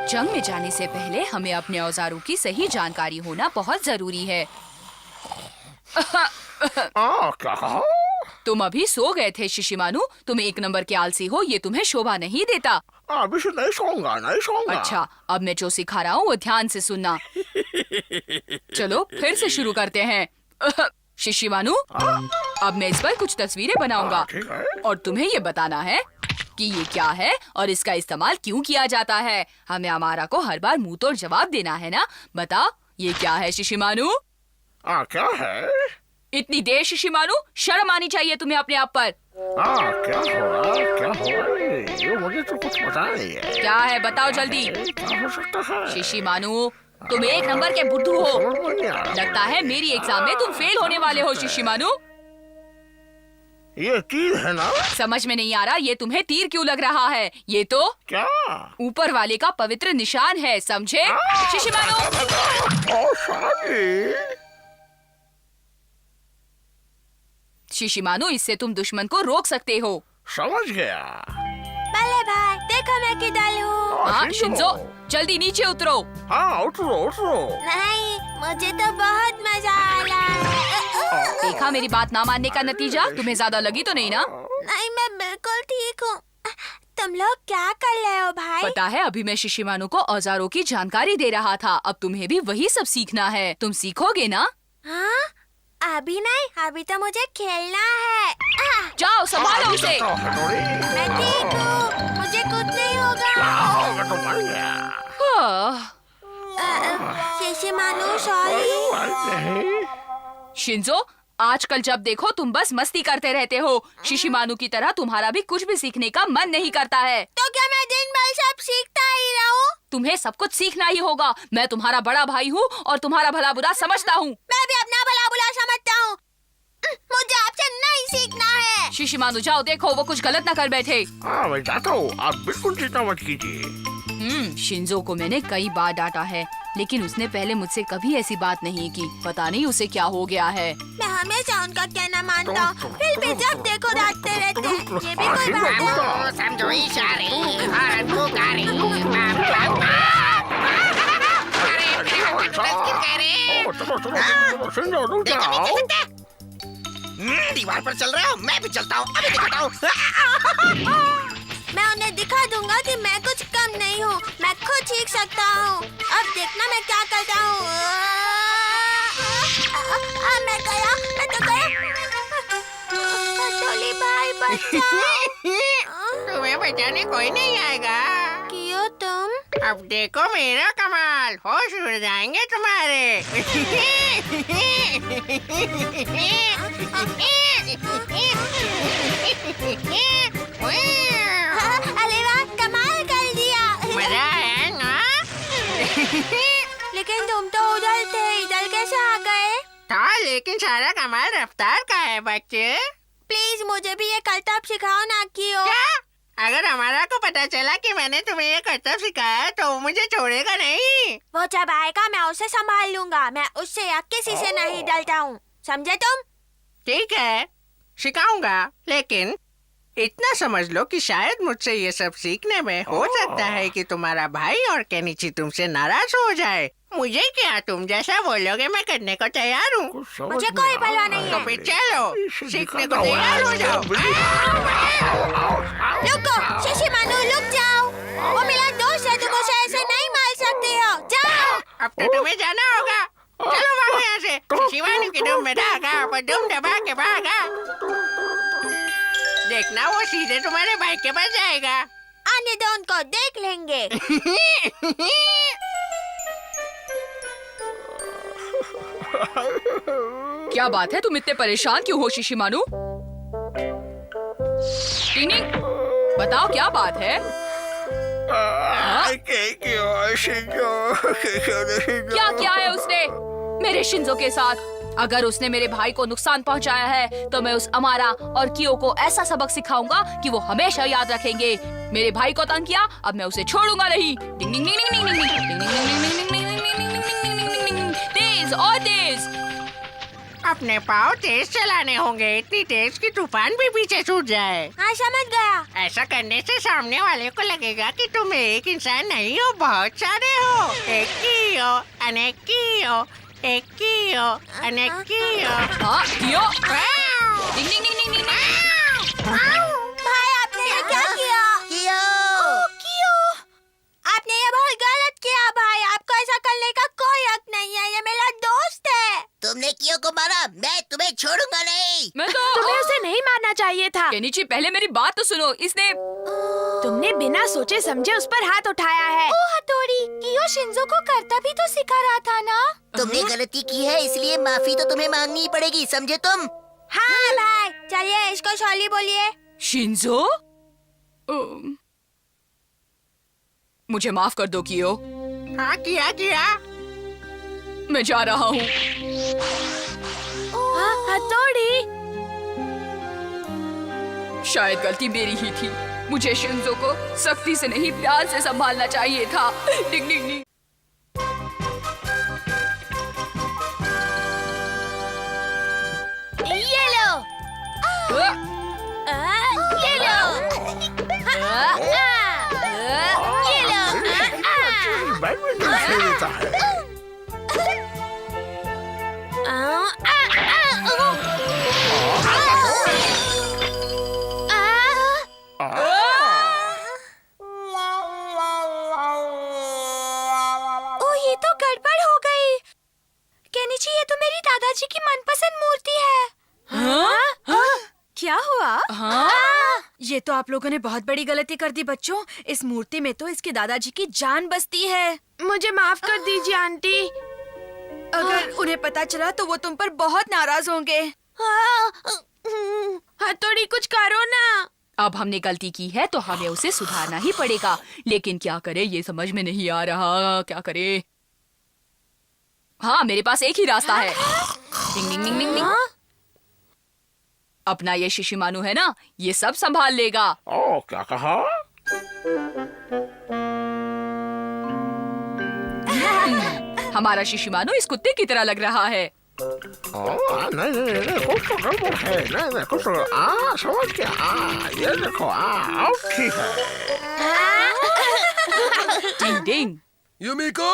जंग में जाने से पहले हमें अपने औजारों की सही जानकारी होना बहुत जरूरी है। क्या? तुम अभी सो गए थे शिशिमानु। तुम एक नंबर के आलसी हो, ये तुम्हें शोभा नहीं देता। अभी से नहीं सोऊंगा, नहीं सोऊंगा। अच्छा, अब मैं जो सिखा रहा हूँ वो ध्यान से सुनना। चलो फिर से शुरू करते हैं। शिशिमानु, अब मैं इस पर कुछ तस्वीरें बनाऊंगा ठीक है। और तुम्हें ये बताना है कि ये क्या है और इसका इस्तेमाल क्यों किया जाता है। हमें अमारा को हर बार मुंह तोड़ जवाब देना है ना। बता, ये क्या है शिशिमानु? क्या है? इतनी देर शिशिमानु, शर्म आनी चाहिए तुम्हें अपने आप पर। क्या हो रहा? क्या हो रहा है? ये मुझे तो कुछ पता नहीं है। क्या है, बताओ जल्दी। क्या हो सकता है? शिशिमानु, तुम एक नंबर के बुद्धू हो। समझ नहीं आ रहा। लगता है मेरी एग्जाम में तुम फेल होने वाले हो शिशिमानु। ये तीर है ना? समझ में नहीं आ रहा ये तुम्हें तीर क्यों लग रहा है। ये तो क्या? ऊपर वाले का पवित्र निशान है, समझे शिशिमानु? ओ शादी। शिशिमानु, इससे तुम दुश्मन को रोक सकते हो। समझ गया। भले भाई, देखो मैं किधर हूँ। हाँ शिंजो, जल्दी नीचे उतरो। हाँ, उतरो उतरो। नहीं, मुझे तो बहुत मजा आ रहा है। देखा मेरी बात ना मानने का नतीजा। तुम्हें ज्यादा लगी तो नहीं ना? नहीं, मैं बिल्कुल ठीक हूँ। तुम लोग क्या कर रहे हो भाई? पता है, अभी मैं शिशिमानु को औजारों की जानकारी दे रहा था। अब तुम्हें भी वही सब सीखना है। तुम सीखोगे ना? हाँ? अभी नहीं, अभी तो मुझे खेलना है। जाओ संभालो उसे। मैं ठीक हूँ, मुझे कुछ नहीं होगा। मैं तो मर गया। शिशिमानु, सॉरी। शिंजो, आजकल जब देखो तुम बस मस्ती करते रहते हो। शिशिमानु की तरह तुम्हारा भी कुछ भी सीखने का मन नहीं करता है। तो क्या मैं दिन भर सब सीखता ही रहूं? तुम्हें सब कुछ सीखना ही होगा। मैं तुम्हारा बड़ा भाई हूँ और तुम्हारा भला बुरा समझता हूँ। मैं भी अपना भला बुरा समझता हूँ। मुझे आपसे नहीं सीखना है। शिशिमानु, जाओ देखो वो कुछ गलत ना कर बैठे। हाँ, मैं जाता हूँ। आप बिल्कुल चिंता मत कीजिए। शिंजो को मैंने कई बार डांटा है, लेकिन उसने पहले मुझसे कभी ऐसी बात नहीं की। पता नहीं उसे क्या हो गया है। मैं हमेशा उनका कहना मानता हूँ, फिर भी जब देखो डांटते रहते हैं। ये भी कोई बात है? समझो इशारे और पुकारे दीवार पर चल रहा हूँ। मैं भी चलता हूँ, अभी दिखाता हूँ। मैं उन्हें दिखा दूंगा कि मैं कुछ कम नहीं हूँ। मैं खुद सीख सकता हूँ। अब देखना मैं क्या करता हूँ। मैं गया, मैं तो गया। टोली भाई बचाओ। तुम्हें बचाने कोई नहीं आएगा। क्यों तुम? अब देखो मेरा कमाल, होश उड़ जाएंगे तुम्हारे। अरे वाह, कमाल कर दिया। मजा आया ना? लेकिन तुम तो उधर थे, इधर कैसे आ गए? था, लेकिन सारा कमाल रफ्तार का है बच्चे। प्लीज मुझे भी ये करतब सिखाओ ना कियो। क्या? अगर हमारा को पता चला कि मैंने तुम्हें ये करतब सिखाया तो वो मुझे छोड़ेगा नहीं। वो जब आएगा मैं उसे संभाल लूंगा। मैं उससे या किसी से नहीं डरता हूँ, समझे तुम? ठीक है, सिखाऊंगा, लेकिन इतना समझ लो कि शायद मुझसे ये सब सीखने में हो सकता है कि तुम्हारा भाई और केनिची तुमसे नाराज हो जाए। मुझे क्या, तुम जैसा बोलोगे मैं करने को तैयार हूँ। मुझे कोई परवाह नहीं तो है। फिर चलो, सीखने को तैयार हो जाओ। रुको शिशिमानु, रुक जाओ। वो मेरा दोस्त है, तुम उसे ऐसे नहीं मार सकते हो। जाओ। अब तो तुम्हें जाना होगा। चलो भागो यहाँ से। शिवानी की दुम में धागा, पर दुम दबा के भागा। देखना वो सीधे तुम्हारे भाई के पास जाएगा। आने दो, उनको देख लेंगे। क्या बात है, तुम इतने परेशान क्यों हो शिशिमानु? टिनी, बताओ क्या बात है? क्या किया है उसने मेरे शिंजो के साथ? अगर उसने मेरे भाई को नुकसान पहुंचाया है तो मैं उस अमारा और कियो को ऐसा सबक सिखाऊंगा कि वो हमेशा याद रखेंगे। मेरे भाई को तंग किया, अब मैं उसे छोड़ूंगा नहीं। तेज और तेज। अपने पाँव तेज चलाने होंगे, इतनी तेज कि तूफान भी पीछे छूट जाए। हाँ समझ गया। ऐसा करने से सामने वाले को लगेगा कि तुम एक इंसान नहीं हो, बहुत सारे हो। एक ही हो, अनेक ही हो, एक ही हो, अनेक ही हो। हाँ कियो। डिंग डिंग डिंग डिंग डिंग। भाई आपने ये क्या किया? कियो, आपने ये बहुत गलत किया भाई। आपको ऐसा करने का कोई हक नहीं है, ये मेरा दोस्त है। तुमने कियो को मारा, मैं तुम्हें छोड़ूंगा नहीं। मैं तो तुम्हें उसे नहीं मारना चाहिए था। केनिची पहले मेरी बात तो सुनो। इसने तुमने बिना सोचे समझे उस पर हाथ उठाया है। ओ हथौड़ी, कियो शिंजो को करता भी तो सिखा रहा था ना। तुमने गलती की है, इसलिए माफी तो तुम्हें मांगनी ही पड़ेगी, समझे तुम? हाँ भाई, चलिए इसको सॉरी बोलिए। शिंजो, मुझे माफ कर दो कियो। हाँ किया। मैं जा रहा हूँ। हथौड़ी, शायद गलती मेरी ही थी। मुझे शिंजो को सख्ती से नहीं, प्यार से संभालना चाहिए था। डिंग डिंग डिंग। ये लो, ये लो, ये लो। बैडमिंटन खेलता है। ओ ये तो गड़बड़ हो गई। केनिची, ये तो मेरी दादाजी की मनपसंद मूर्ति है। क्या हुआ? हाँ? ये तो आप लोगों ने बहुत बड़ी गलती कर दी बच्चों। इस मूर्ति में तो इसके दादाजी की जान बसती है। मुझे माफ कर दीजिए आंटी। अगर उन्हें पता चला तो वो तुम पर बहुत नाराज होंगे। हथौड़ी, कुछ करो ना। अब हमने गलती की है तो हमें उसे सुधारना ही पड़ेगा। लेकिन क्या करे, ये समझ में नहीं आ रहा। क्या करे? हाँ, मेरे पास एक ही रास्ता है। डिंग डिंग डिंग डिंग डिंग। अपना ये शिशिमानु है ना, ये सब संभाल लेगा। ओ, क्या कहा? हमारा शिशिमानु इस कुत्ते की तरह लग रहा है। नहीं, कुछ तो गड़बड़ है। नहीं, कुछ तो समझ के ये देखो, ठीक है। डिंग डिंग। युमिको,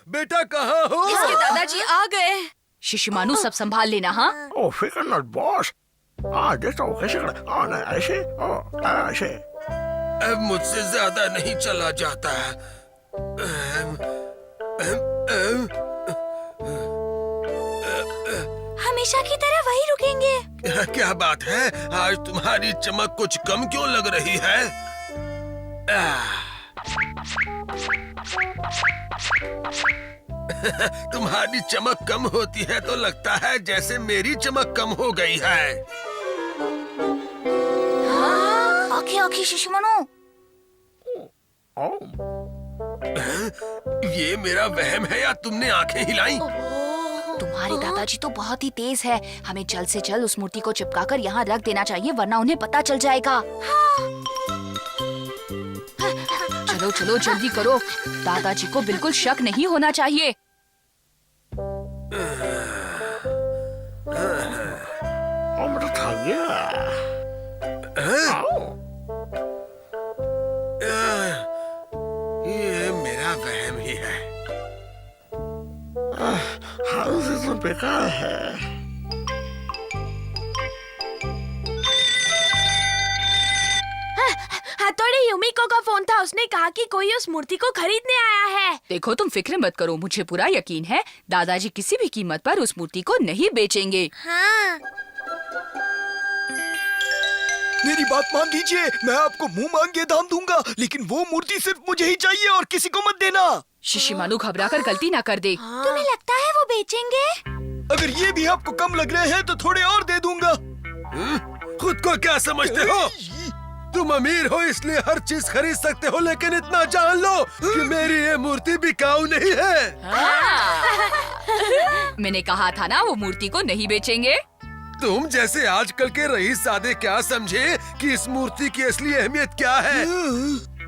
बेटा कहाँ हो? इसके दादाजी आ गए। शिशिमानु सब संभाल लेना। हाँ, ओ, फिकर नॉट बॉस। देखता हूँ कैसे करना। नहीं, ऐसे, ऐसे। अब मुझसे ज्यादा नहीं चला जाता। हमेशा की तरह वही रुकेंगे। क्या बात है, आज तुम्हारी चमक कुछ कम क्यों लग रही है? तुम्हारी चमक कम होती है तो लगता है जैसे मेरी चमक कम हो गई है। ओके शिशिमानु। ये मेरा वहम है या तुमने आंखें हिलाई? तुम्हारे दादाजी तो बहुत ही तेज है। हमें जल्द से जल्द उस मूर्ति को चिपकाकर यहाँ रख देना चाहिए, वरना उन्हें पता चल जाएगा। चलो चलो जल्दी करो। दादाजी को बिल्कुल शक नहीं होना चाहिए। मैं तो थक गया। ये मेरा वहम ही है। हाउस तो बेकार है। हथौड़ी, युमिको का फोन था। उसने कहा कि कोई उस मूर्ति को खरीदने आया है। देखो, तुम फिक्र मत करो, मुझे पूरा यकीन है दादाजी किसी भी कीमत पर उस मूर्ति को नहीं बेचेंगे। हाँ। मेरी बात मान लीजिए, मैं आपको मुंह मांगे दाम दूंगा, लेकिन वो मूर्ति सिर्फ मुझे ही चाहिए और किसी को मत देना। शिशिमानु घबराकर गलती ना कर दे। तुम्हें लगता है वो बेचेंगे? अगर ये भी आपको कम लग रहे हैं तो थोड़े और दे दूंगा। खुद को क्या समझते हो? तुम अमीर हो इसलिए हर चीज खरीद सकते हो, लेकिन इतना जान लो कि मेरी ये मूर्ति बिकाऊ नहीं है। मैंने कहा था ना, वो मूर्ति को नहीं बेचेंगे। तुम जैसे आजकल के रईस सादे क्या समझे कि इस मूर्ति की असली अहमियत क्या है?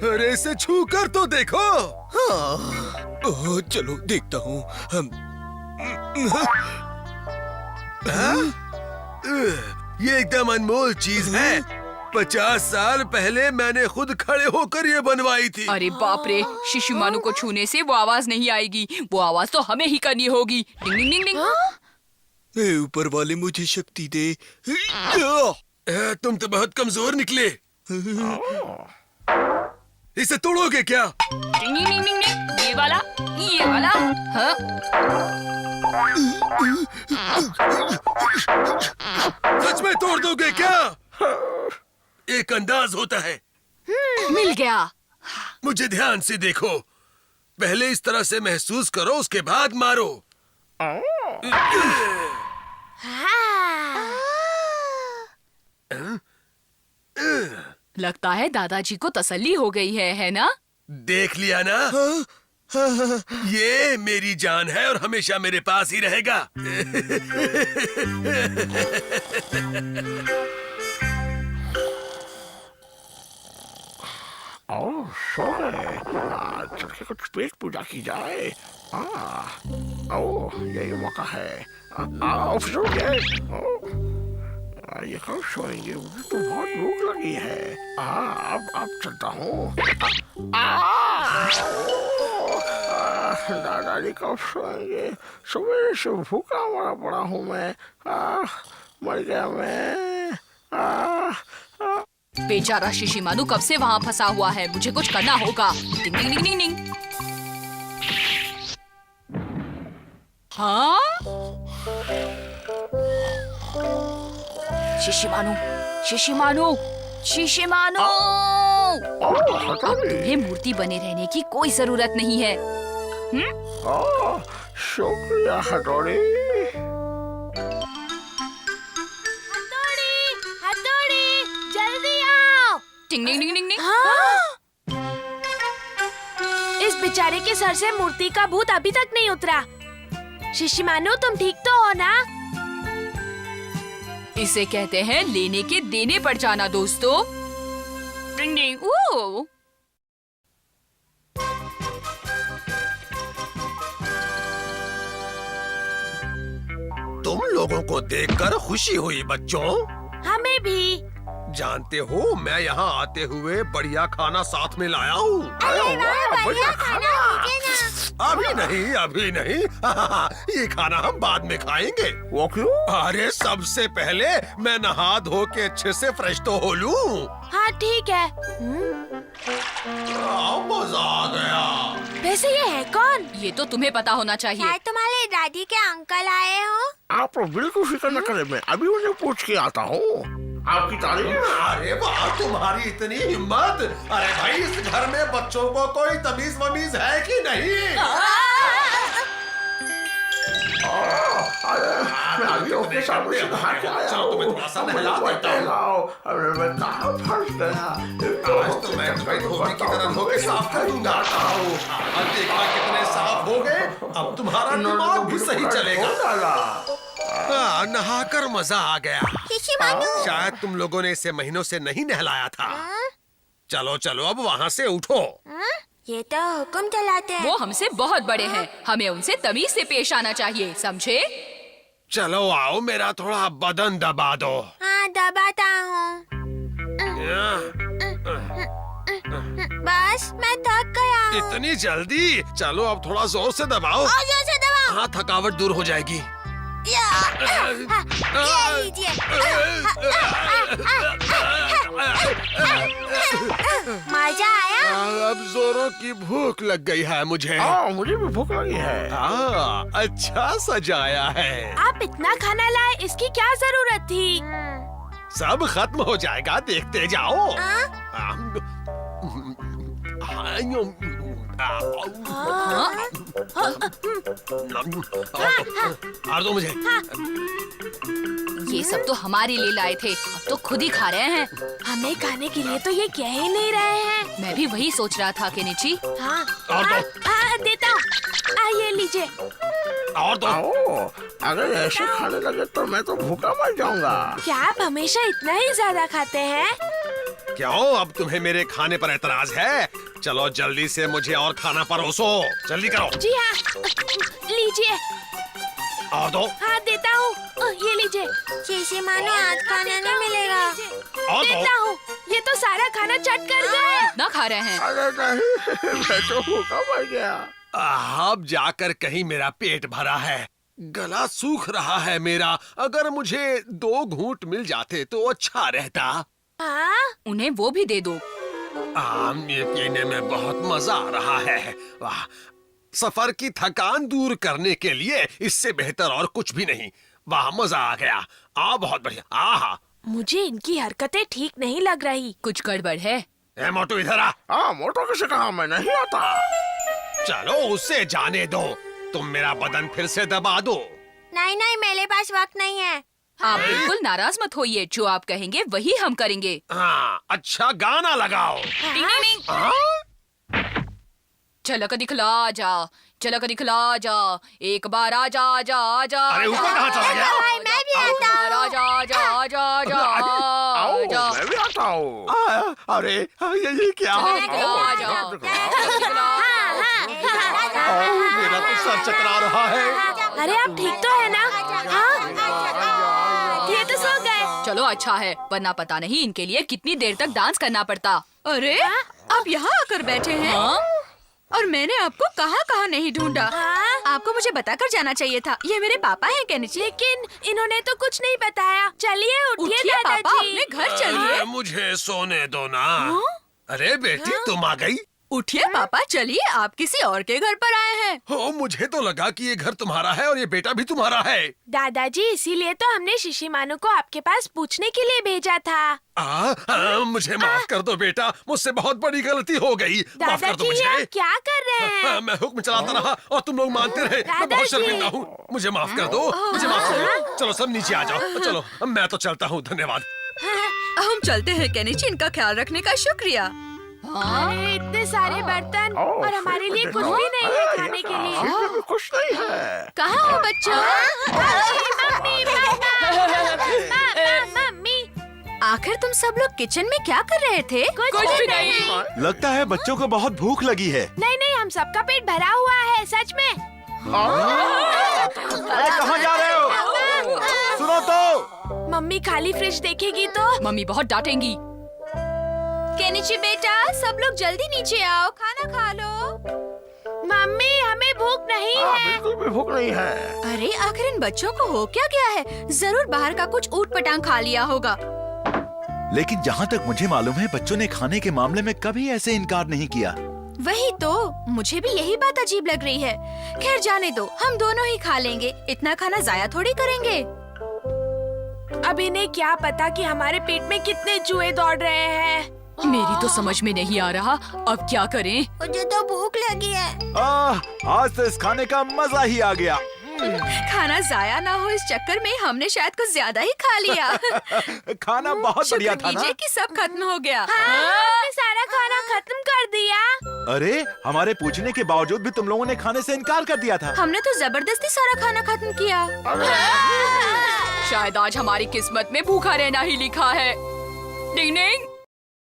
अरे इसे छू कर तो देखो। चलो देखता हूँ। ये एकदम अनमोल चीज है। 50 साल पहले मैंने खुद खड़े होकर ये बनवाई थी। अरे बाप रे, शिशुमानु को छूने से वो आवाज नहीं आएगी, वो आवाज तो हमें ही करनी होगी। डिंग डिंग डिंग डिंग। ए, ऊपर वाले मुझे शक्ति दे। तुम तो बहुत कमजोर निकले। इसे तोड़ोगे क्या? डिंग डिंग डिंग डिंग डिंग। ये वाला, ये वाला। हाँ? सच में तोड़ दोगे क्या? एक अंदाज होता है। मिल गया। मुझे ध्यान से देखो। पहले इस तरह से महसूस करो, उसके बाद मारो। लगता है दादाजी को तसल्ली हो गई है ना? देख लिया ना? ये मेरी जान है और हमेशा मेरे पास ही रहेगा। सो गए। चल के कुछ पेट पूजा की जाए। यही मौका है। सो गए। ये कब सोएंगे? मुझे तो बहुत भूख लगी है। अब चलता हूँ। दादाजी कब सोएंगे? सुबह से भूखा मरा पड़ा हूँ मैं। मर गया मैं। बेचारा शिशिमानु कब से वहाँ फंसा हुआ है, मुझे कुछ करना होगा। डिंग डिंग डिंग डिंग डिंग। हाँ? शिशिमानु, शिशिमानु, शिशिमानु! अब तुम्हें मूर्ति बने रहने की कोई जरूरत नहीं है। शुक्रिया हथौड़ी। हथौड़ी, जल्दी आओ। डिंग डिंग डिंग डिंग डिंग। इस बेचारे के सर से मूर्ति का भूत अभी तक नहीं उतरा। शिशिमानु, तुम ठीक तो हो ना? इसे कहते हैं लेने के देने पड़ जाना दोस्तों। डिंग डिंग। ओह! तुम लोगों को देखकर खुशी हुई बच्चों। हमें भी। जानते हो, मैं यहाँ आते हुए बढ़िया खाना साथ में लाया हूँ। बढ़िया खाना लीजिए ना। अभी नहीं, अभी नहीं। ये खाना हम बाद में खाएंगे। वो क्यों? अरे सबसे पहले मैं नहा धो के अच्छे से फ्रेश तो हो लूं। हाँ ठीक है। मजा आ गया। वैसे ये है कौन? ये तो तुम्हें पता होना चाहिए। शायद तुम्हारे दादी के अंकल आए हो। आप बिल्कुल फिक्र न करें, मैं अभी उन्हें पूछ के आता हूँ। आपकी तारीफ। अरे वाह, तुम्हारी इतनी हिम्मत। अरे भाई, इस घर में बच्चों को कोई तमीज वमीज है कि नहीं? मैं अभी उसके सामने से बाहर के आया हूँ। तुम्हें थोड़ा सा नहला देता हूँ। अरे मैं कहाँ फंस गया? आज तो मैं तुम्हें धोबी की तरह धो के साफ कर दूंगा। अब देखा कितने साफ हो गए। अब तुम्हारा दिमाग भी सही चलेगा। नहाकर मजा आ गया। शायद तुम लोगों ने इसे महीनों से नहीं नहलाया था। चलो चलो, अब वहाँ से उठो। ये तो हुक्म चलाते हैं। वो हमसे बहुत बड़े हैं, हमें उनसे तमीज से पेश आना चाहिए, समझे? चलो आओ, मेरा थोड़ा बदन दबा दो। हाँ, दबाता हूँ। बस मैं थक गया हूँ। इतनी जल्दी? चलो अब थोड़ा जोर से दबाओ। और जोर से दबाओ। हाँ, थकावट दूर हो जाएगी। ये लीजिए। मजा आया? अब जोरों की भूख लग गई है मुझे। मुझे भी भूख लगी है। अच्छा सजाया है। आप इतना खाना लाए, इसकी क्या जरूरत थी? सब खत्म हो जाएगा, देखते जाओ। और दो मुझे। ये सब तो हमारे लिए लाए थे, अब तो खुद ही खा रहे हैं। हमें खाने के लिए तो ये कह ही नहीं रहे हैं। मैं भी वही सोच रहा था केनिची। हाँ, और दो। देता हूँ। ये लीजिए। और दो। अगर ऐसे खाने लगे तो मैं तो भूखा मर जाऊंगा। क्या आप हमेशा इतना ही ज्यादा खाते हैं? क्यों, अब तुम्हें मेरे खाने पर एतराज है? चलो जल्दी से मुझे और खाना परोसो, जल्दी करो। जी हाँ, लीजिए। और दो। हाँ, देता हूँ। ये लीजिए। मानो आज खाने नहीं मिलेगा। देखता हूँ, ये तो सारा खाना चट कर गए। ना खा रहे हैं। अरे नहीं, मैं तो भूखा मर गया। अब जाकर कहीं मेरा पेट भरा है, गला सूख रहा है मेरा। अगर मुझे 2 घूंट मिल जाते तो अच्छा रहता। हाँ? उन्हें वो भी दे दो। आम ये पीने में बहुत मजा आ रहा है। वाह, सफर की थकान दूर करने के लिए इससे बेहतर और कुछ भी नहीं। वाह, मजा आ गया। बहुत बढ़िया। आहा, मुझे इनकी हरकतें ठीक नहीं लग रही। कुछ गड़बड़ है। ए मोटू इधर आ। हाँ, मोटो किसे कहा, मैं नहीं आता। चलो उसे जाने दो, तुम मेरा बदन फिर से दबा दो। नहीं नहीं, मेरे पास वक्त नहीं है। आप बिल्कुल नाराज मत होइए, जो आप कहेंगे वही हम करेंगे। हाँ, अच्छा गाना लगाओ। टिंग टिंग टिंग। हाँ? झलक दिखला जा, झलक दिखला जा, एक बार आजा आजा आजा। अरे ऊपर कहाँ चला गया? भाई मैं भी आता हूँ। आजा आजा आजा आजा आओ, आजा। मैं भी आता हूँ। अरे ये क्या? झलक दिखला जा, झलक दिखला जा। मेरा तो सर चकरा रहा है। अरे आप ठीक तो है ना? हाँ? ये तो सो गए। चलो अच्छा है, वरना पता नहीं इनके लिए कितनी देर तक डांस करना पड़ता। अरे आप यहाँ आकर बैठे हैं? हाँ? और मैंने आपको कहाँ नहीं ढूंढा। आपको मुझे बताकर जाना चाहिए था। ये मेरे पापा हैं केनिची। लेकिन इन्होंने तो कुछ नहीं बताया। चलिए उठिए पापा, दादाजी। अपने घर चलिए। मुझे सोने दो ना। अरे बेटी, तुम आ गई? उठिए पापा, चलिए, आप किसी और के घर पर आए हैं। हो, मुझे तो लगा कि ये घर तुम्हारा है और ये बेटा भी तुम्हारा है। दादाजी, इसीलिए तो हमने शिशिमानु को आपके पास पूछने के लिए भेजा था। मुझे माफ कर दो बेटा, मुझसे बहुत बड़ी गलती हो गई। माफ कर दो दादाजी, मुझे। आप क्या कर रहे हैं? मैं हुक्म चलाता रहा और तुम लोग मानते रहे। मैं बहुत दादाजी। शर्मिंदा हूँ, मुझे माफ कर दो। मुझे माफ कर दो। चलो सब नीचे आ जाओ। चलो, मैं तो चलता हूँ। धन्यवाद। हम चलते हैं केनिची, इनका ख्याल रखने का शुक्रिया। अरे इतने सारे बर्तन और हमारे लिए कुछ भी नहीं है खाने के लिए। इसमें भी कुछ नहीं है। कहाँ हो बच्चों? मम्मी, आखिर तुम सब लोग किचन में क्या कर रहे थे? कुछ भी नहीं। लगता है बच्चों को बहुत भूख लगी है। नहीं, हम सबका पेट भरा हुआ है, सच में। अरे कहाँ जा रहे हो? सुनो तो। मम्मी खाली फ्रिज देखेगी तो। मम्मी बहुत डांटेंगी। केनिची बेटा, सब लोग जल्दी नीचे आओ, खाना खा लो। मम्मी हमें भूख नहीं है। बिल्कुल भी भूख नहीं है। अरे आखिर इन बच्चों को हो क्या गया है? जरूर बाहर का कुछ ऊट पटांग खा लिया होगा। लेकिन जहाँ तक मुझे मालूम है, बच्चों ने खाने के मामले में कभी ऐसे इनकार नहीं किया। वही तो, मुझे भी यही बात अजीब लग रही है। खैर जाने दो, हम दोनों ही खा लेंगे। इतना खाना जाया थोड़ी करेंगे। अब इन्हें क्या पता कि हमारे पेट में कितने चूहे दौड़ रहे हैं। मेरी तो समझ में नहीं आ रहा, अब क्या करें? मुझे तो भूख लगी है। आज तो इस खाने का मजा ही आ गया। खाना जाया ना हो इस चक्कर में हमने शायद कुछ ज्यादा ही खा लिया। खाना बहुत बढ़िया था ना? कीजिए कि सब खत्म हो गया। हमने सारा खाना खत्म कर दिया। अरे हमारे पूछने के बावजूद भी तुम लोगों ने खाने से इनकार कर दिया था। हमने तो जबरदस्ती सारा खाना खत्म किया। शायद आज हमारी किस्मत में भूखा रहना ही लिखा है। डिंग डिंग।